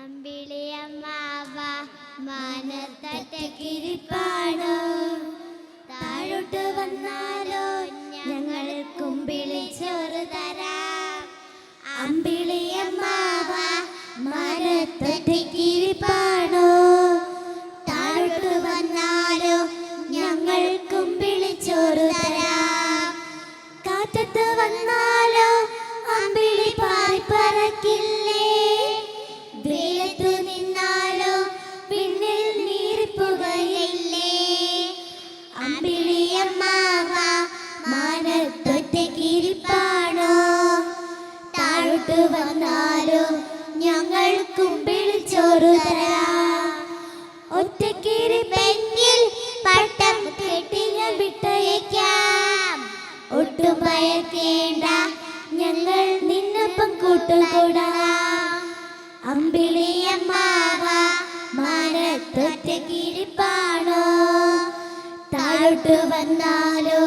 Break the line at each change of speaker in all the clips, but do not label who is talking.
അമ്പിളിയമ്മാവ മാനത്തറ്റക്കിരിപ്പാണോ, താഴോട്ട് വന്നാലോ ഞങ്ങൾ കുമ്പിളിച്ചോറ് തരാം. അമ്പിളിയമ്മാവ മാനത്തറ്റക്കിരിപ്പാണോ, താഴോട്ട് വന്നാലോ ഞങ്ങൾ കുമ്പിളിച്ചോറ് തരാം. കാറ്റത്ത് വന്നാലോ അമ്പിളി പാറിപ്പറക്കില്ലേ, വെയിലത്തു നിന്നാലോ പിന്നിൽ നീറിപ്പുകയില്ലേ. അമ്പിളിയമ്മാവ മാനത്തൊറ്റക്കിരിപ്പാണോ, താഴോട്ട് വന്നാലോ ഞങ്ങൾ കുമ്പിളിച്ചോറ് തരാം. ഒറ്റക്കിരിപ്പെങ്കിൽ പട്ടം കെട്ടി ഞാൻ വിട്ടയക്കാം. ഒട്ടും ഭയക്കേണ്ട, ഞങ്ങൾ നിന്നൊപ്പം കൂട്ടുകൂടാം. അമ്പിളിയമ്മാവ മാനത്തൊറ്റക്കിരിപ്പാണോ, താഴോട്ട് വന്നാലോ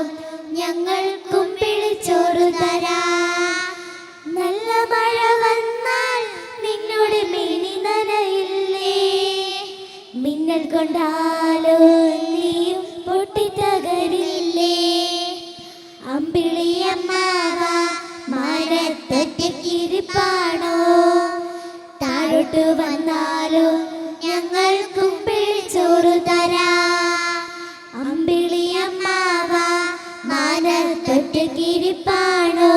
ഞങ്ങൾ കുമ്പിളിച്ചോറ് തരാം. നല്ല മഴ വന്നാൽ നിന്നോട് മിനി നനയില്ലേ, മിന്നൽ കൊണ്ടാലോ നീയും പൊട്ടിത്തകരില്ലേ. അമ്പിളിയമ്മാവ മാനത്തൊറ്റക്കിരിപ്പാണോ, താഴോട്ട് വന്നാലോ ഞങ്ങൾ കുമ്പിളിച്ചോറ് തരാം. അമ്പിളിയമ്മാവ മാനത്തൊറ്റക്കിരിപ്പാണോ,